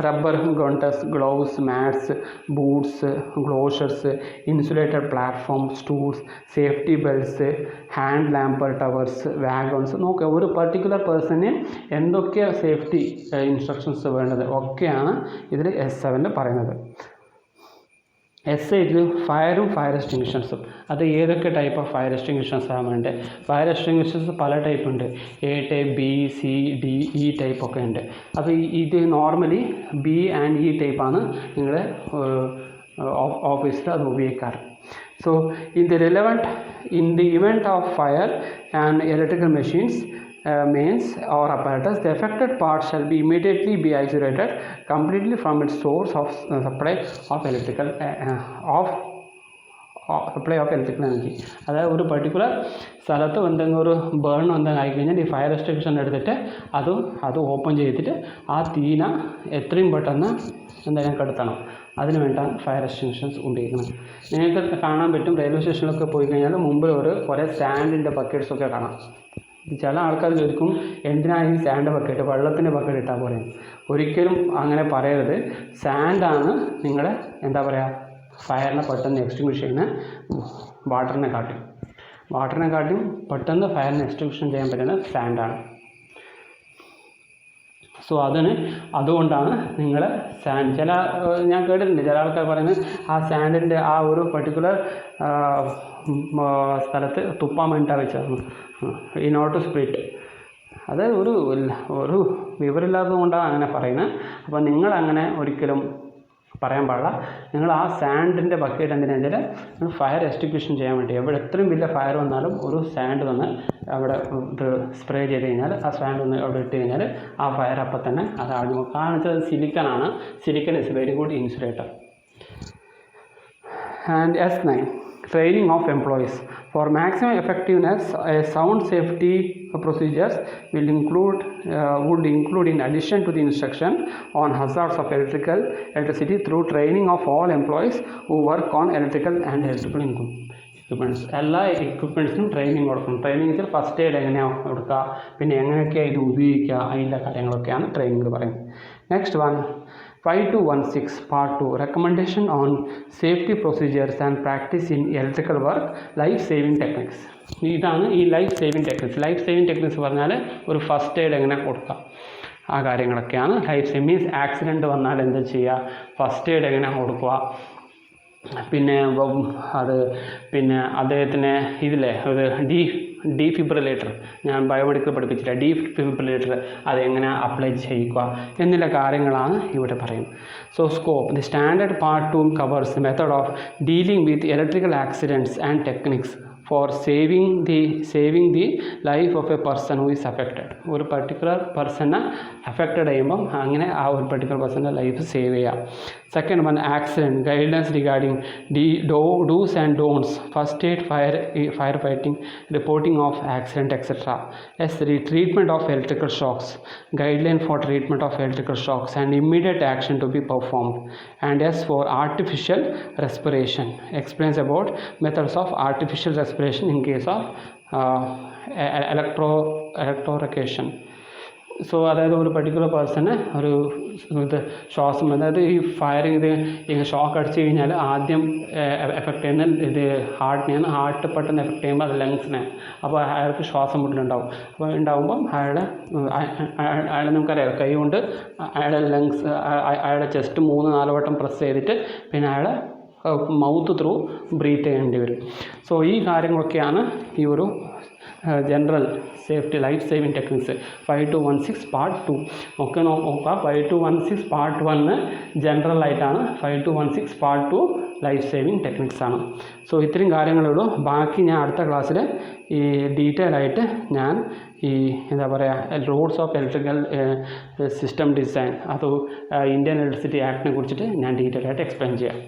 rubber gauntlets, gloves, mats, boots, galoshes, insulated platform, stools, safety belts, hand lamps towers, wagons. നോക്കുക, ഒരു പർട്ടിക്കുലർ പേഴ്സണിന് എന്തൊക്കെ സേഫ്റ്റി ഇൻസ്ട്രക്ഷൻസ് വേണ്ടത് ഒക്കെയാണ് ഇതിൽ S7 പറയുന്നത്. S8 ഫയറും fire എക്സ്റ്റിങ്വിഷൻസും. അത് ഏതൊക്കെ ടൈപ്പ് ഓഫ് ഫയർ എക്സ്റ്റിങ്വിഷൻസാണ് വേണ്ടത്. ഫയർ എക്സ്റ്റിങ്വിഷൻസ് പല ടൈപ്പ് ഉണ്ട്, A type, B, C, D, E type ഒക്കെ ഉണ്ട്. അപ്പോൾ ഇത് നോർമലി B ആൻഡ് E ടൈപ്പാണ് നിങ്ങളുടെ ഓഫീസിൽ അത് ഉപയോഗിക്കാറ്. So in the event of fire and electrical machines, mains or apparatus, the affected part shall be immediately be isolated completely from its source of supply of electrical energy. അതായത് ഒരു particular സ്ഥലത്ത് എന്തെങ്കിലും ഒരു ബേൺ എന്തെങ്കിലും ആയിക്കഴിഞ്ഞാൽ ഈ fire എക്സ്റ്റിങ്വിഷൻ എടുത്തിട്ട് അത് ഓപ്പൺ ചെയ്തിട്ട് ആ തീന എത്രയും പെട്ടെന്ന് എന്തായാലും കെടുത്തണം. അതിന് വേണ്ടിയാണ് ഫയർ എക്സ്റ്റിങ്വിഷൻസ് ഉപയോഗിക്കുന്നത്. നിങ്ങൾക്ക് കാണാൻ പറ്റും, റെയിൽവേ സ്റ്റേഷനിലൊക്കെ പോയി കഴിഞ്ഞാൽ മുമ്പിൽ കുറേ സാൻഡിൻ്റെ ബക്കറ്റ്സൊക്കെ കാണാം. ചില ആൾക്കാർ ചോദിക്കും, എന്തിനാണ് ഈ സാൻഡ് ബക്കറ്റ്, വെള്ളത്തിൻ്റെ ബക്കറ്റ് ഇട്ടാൽ പോലെ. ഒരിക്കലും അങ്ങനെ പറയരുത്. സാൻഡാണ് നിങ്ങളുടെ എന്താ പറയുക, ഫയറിനെ പെട്ടെന്ന് എക്സ്റ്റിങ്വിഷ് ചെയ്യുന്ന വാട്ടറിനെ കാട്ടിയും പെട്ടെന്ന് ഫയറിനെ എക്സ്റ്റിങ്വിഷൻ ചെയ്യാൻ പറ്റുന്ന സാൻഡാണ്. സോ അതുകൊണ്ടാണ് നിങ്ങൾ സാൻഡ്, ഞാൻ കേട്ടിട്ടുണ്ട് ചില ആൾക്കാർ പറയുന്നത് ആ സാൻഡിൻ്റെ ആ ഒരു പർട്ടിക്കുലർ സ്ഥലത്ത് തുപ്പാൻ വേണ്ടിയിട്ടാണ് വെച്ചത്, ഇൻ ഓർഡർ ടു സ്പ്ലിറ്റ്. അത് ഒരു വിവരമില്ലാത്തത് കൊണ്ടാണ് അങ്ങനെ പറയുന്നത്. അപ്പോൾ നിങ്ങളങ്ങനെ ഒരിക്കലും പറയാൻ പാടില്ല. നിങ്ങൾ ആ സാൻഡിൻ്റെ ബക്കറ്റ് എന്തിനാണെന്ന് വെച്ചാൽ നിങ്ങൾ ഫയർ എക്സ്റ്റിങ്വിഷൻ ചെയ്യാൻ വേണ്ടി, എവിടെ എത്രയും വലിയ ഫയർ വന്നാലും ഒരു സാൻഡ് വന്ന് അവിടെ സ്പ്രേ ചെയ്ത് കഴിഞ്ഞാൽ, ആ സാൻഡ് ഒന്ന് അവിടെ ഇട്ട് കഴിഞ്ഞാൽ ആ ഫയർ അപ്പം തന്നെ അത് ആദ്യം. കാരണം വെച്ചാൽ സിലിക്കനാണ്, silicon is very good insulator. And S9, training of employees. For maximum effectiveness, sound safety procedures would include in addition to the instruction on hazards of electricity through training of all employees who work on electrical equipments. എല്ലാ എക്വിപ്മെൻറ്റ്സിനും training കൊടുക്കണം. Training വെച്ചാൽ first aid എങ്ങനെയാണ് കൊടുക്കുക, പിന്നെ എങ്ങനെയൊക്കെയാണ് ഇത് ഉപയോഗിക്കുക, അതിൻ്റെ കാര്യങ്ങളൊക്കെയാണ് ട്രെയിനിങ് പറയുന്നത്. Next one, 5216 Part 2, Recommendation on Safety Procedures and Practice in Electrical Work, Life Saving Techniques. ഇതാണ് ഈ life saving techniques. Life saving techniques പറഞ്ഞാൽ ഒരു ഫസ്റ്റ് എയ്ഡ് എങ്ങനെ കൊടുക്കുക, ആ കാര്യങ്ങളൊക്കെയാണ് ലൈഫ് സേവിങ്. മീൻസ് ആക്സിഡൻറ്റ് വന്നാൽ എന്താ ചെയ്യുക, ഫസ്റ്റ് എയ്ഡ് എങ്ങനെ കൊടുക്കുക, പിന്നെ അദ്ദേഹത്തിന് ഇതില്ലേ ഒരു ഡീഫിബ്രിലേറ്റർ, ഞാൻ ബയോമെഡിക്കൽ പഠിപ്പിച്ചില്ല, ഡീഫിബ്രിലേറ്റർ അതെങ്ങനെ അപ്ലൈ ചെയ്യുക എന്നുള്ള കാര്യങ്ങളാണ് ഇവിടെ പറയുന്നത്. So scope, the standard part 2 covers method of dealing with electrical accidents and techniques for saving the life of A person who is affected. ഒരു പർട്ടിക്കുലർ പേഴ്സണെ അഫക്റ്റഡ് ചെയ്യുമ്പം അങ്ങനെ ആ ഒരു പർട്ടിക്കുലർ പേഴ്സൻ്റെ ലൈഫ് സേവ് ചെയ്യാം. Second one, accident guidance regarding dos and don'ts, first aid, fire fighting, reporting of accident etcetera. S3, treatment of electrical shocks, guideline for treatment of electrical shocks and immediate action to be performed. And S4, artificial respiration, explains about methods of artificial respiration respiration in case of electrocution. So അതായത് ഒരു particular person ഒരു ഇത് ശ്വാസം, അതായത് ഈ firing ഇത് ഇങ്ങനെ shock അടിച്ച് കഴിഞ്ഞാൽ ആദ്യം എഫക്റ്റ് ചെയ്യുന്ന ഇത് ഹാർട്ടിനെയാണ്. ഹാർട്ട് പെട്ടെന്ന് എഫക്റ്റ് ചെയ്യുമ്പോൾ അത് ലങ്സിനെ. അപ്പോൾ അയാൾക്ക് ശ്വാസം മുട്ടലുണ്ടാവും. അപ്പോൾ ഉണ്ടാകുമ്പം അയാളെ നമുക്കറിയാം കൈ കൊണ്ട് അയാളുടെ ലങ്സ് അയാളുടെ ചെസ്റ്റ് 3-4 വട്ടം പ്രസ് ചെയ്തിട്ട് പിന്നെ അയാളെ മൗത്ത് ത്രൂ ബ്രീത്ത് ചെയ്യേണ്ടി വരും. സോ ഈ കാര്യങ്ങളൊക്കെയാണ് ഈ ഒരു general safety life saving techniques 5216 part 2 ഒക്കെ നോക്കാം. 5216 പാർട്ട് 1 ജനറൽ ആയിട്ടാണ്, 5216 പാർട്ട് 2 ലൈഫ് സേവിങ് ടെക്നിക്സ് ആണ്. സോ ഇത്രയും കാര്യങ്ങളുള്ളൂ. ബാക്കി ഞാൻ അടുത്ത ക്ലാസ്സിൽ ഈ ഡീറ്റെയിൽ ആയിട്ട് ഞാൻ ഈ എന്താ പറയുക rules of electrical system design, അത് ഇന്ത്യൻ ഇലക്ട്രിസിറ്റി ആക്ടിനെ കുറിച്ചിട്ട് ഞാൻ ഡീറ്റെയിൽ ആയിട്ട് എക്സ്പ്ലെയിൻ ചെയ്യാം.